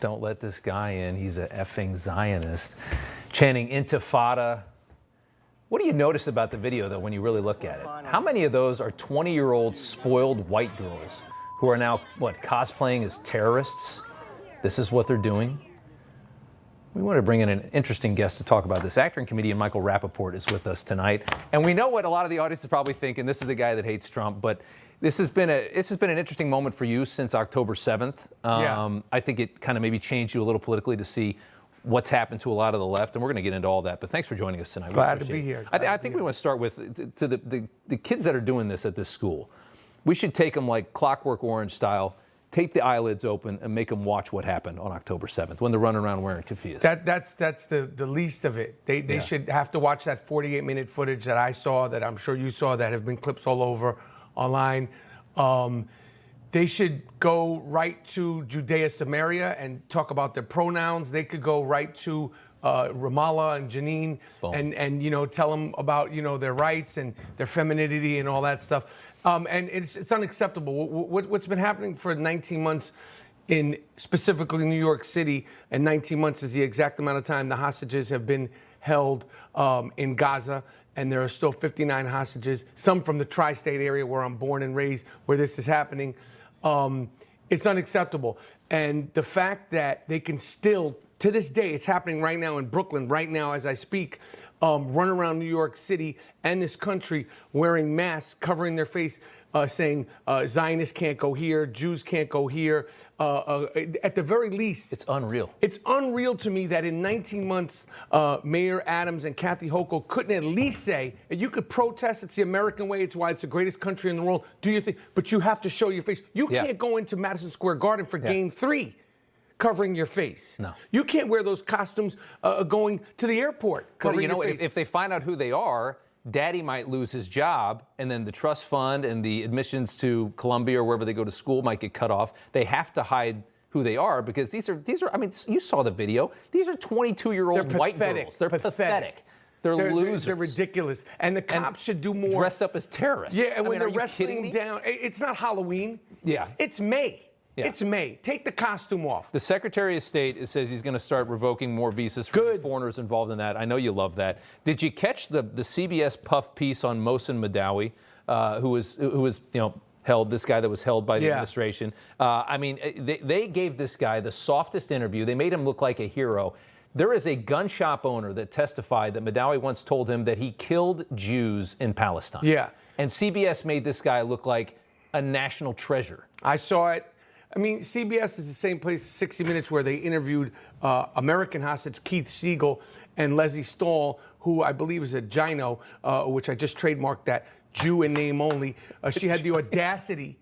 Don't let this guy in. He's a effing Zionist. Chanting Intifada. What do you notice about the video, though, when you really look at it? How many of those are 20-year-old spoiled white girls who are now, cosplaying as terrorists? This is what they're doing? We want to bring in an interesting guest to talk about this. Actor and comedian Michael Rapaport is with us tonight. And we know what a lot of the audience is probably thinking. This is the guy that hates Trump. But this has been an interesting moment for you since October 7th. I think it kind of maybe changed you a little politically to see what's happened to a lot of the left. And we're going to get into all that. But thanks for joining us tonight. Glad to be here. I think we want to start with the kids that are doing this at this school. We should take them like Clockwork Orange style, tape the eyelids open, and make them watch what happened on October 7th when they're running around wearing keffiyehs. That's the least of it. They should have to watch that 48-minute footage that I saw, that I'm sure you saw, that have been clips all over online. They should go right to Judea Samaria and talk about their pronouns. They could go right to Ramallah and Jenin and tell them about their rights and their femininity and all that stuff. And it's unacceptable. What's been happening for 19 months in specifically New York City, and 19 months is the exact amount of time the hostages have been held in Gaza, and there are still 59 hostages, some from the tri-state area where I'm born and raised, where this is happening. It's unacceptable. And the fact that they can still, to this day, it's happening right now in Brooklyn, right now as I speak, run around New York City and this country wearing masks, covering their face, saying Zionists can't go here, Jews can't go here. At the very least, it's unreal. It's unreal to me that in 19 months, Mayor Adams and Kathy Hochul couldn't at least say, you could protest, it's the American way, it's why it's the greatest country in the world, do your thing, but you have to show your face. You can't go into Madison Square Garden for Game 3. Covering your face. No. You can't wear those costumes going to the airport. Covering your face. If they find out who they are, Daddy might lose his job, and then the trust fund and the admissions to Columbia or wherever they go to school might get cut off. They have to hide who they are because these are. I mean, you saw the video. These are 22-year-old white girls. They're pathetic. They're losers. They're ridiculous. And the cops should do more. Dressed up as terrorists. Yeah, and when they're wrestling down, it's not Halloween. Yeah. It's May. Yeah. It's May. Take the costume off. The Secretary of State says he's going to start revoking more visas for foreigners involved in that. I know you love that. Did you catch the CBS Puff piece on Mohsen Madawi, who was held, this guy that was held by the administration? I mean, they gave this guy the softest interview. They made him look like a hero. There is a gun shop owner that testified that Madawi once told him that he killed Jews in Palestine. Yeah. And CBS made this guy look like a national treasure. I saw it. I mean, CBS is the same place, 60 Minutes, where they interviewed American hostage Keith Siegel and Leslie Stahl, who I believe is a Gino, which I just trademarked that, Jew in name only. She had the audacity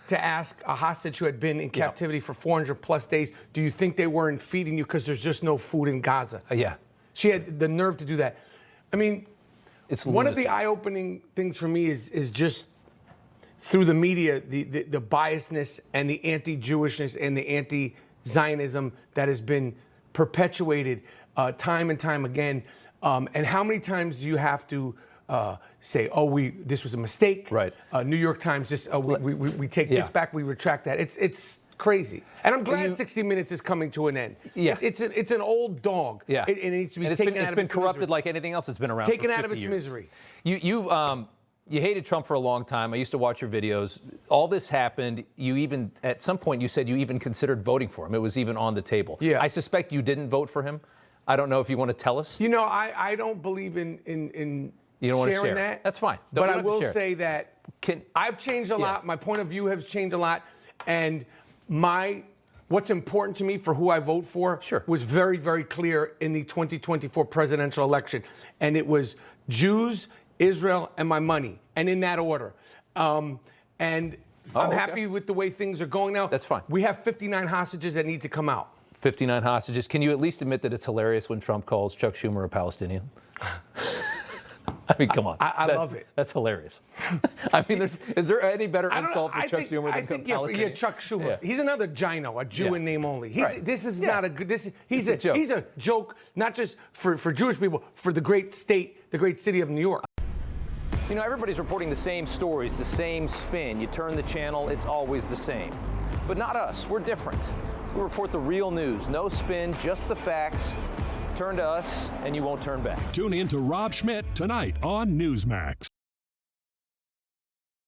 to ask a hostage who had been in captivity for 400 plus days, do you think they weren't feeding you because there's just no food in Gaza? Yeah. She had the nerve to do that. I mean, it's one of the eye-opening things for me is just through the media, the biasness and the anti-Jewishness and the anti-Zionism that has been perpetuated time and time again. And how many times do you have to say, this was a mistake? Right. New York Times, we take this back, we retract that. It's crazy. And I'm glad 60 Minutes is coming to an end. Yeah. It's an old dog. Yeah. It needs to be taken out of its misery. It's been corrupted like anything else that's been around taken for 50 out of its years. misery. You hated Trump for a long time. I used to watch your videos. All this happened. You even, at some point, you said you even considered voting for him. It was even on the table. Yeah. I suspect you didn't vote for him. I don't know if you want to tell us. I don't believe in you don't want to sharing share that. That's fine. But I will say that I've changed a lot. My point of view has changed a lot. And what's important to me for who I vote for was very, very clear in the 2024 presidential election. And it was Jews, Israel, and my money, and in that order. I'm happy with the way things are going now. That's fine. We have 59 hostages that need to come out. 59 hostages. Can you at least admit that it's hilarious when Trump calls Chuck Schumer a Palestinian? I mean, come on. I love it. That's hilarious. I mean, is there any better insult to Chuck Schumer than Palestinian? Yeah, Chuck Schumer. Yeah. He's another Gino, a Jew in name only. This is not a good. He's a joke. He's a joke, not just for Jewish people, for the great state, the great city of New York. Everybody's reporting the same stories, the same spin. You turn the channel, it's always the same. But not us. We're different. We report the real news. No spin, just the facts. Turn to us, and you won't turn back. Tune in to Rob Schmitt Tonight on Newsmax.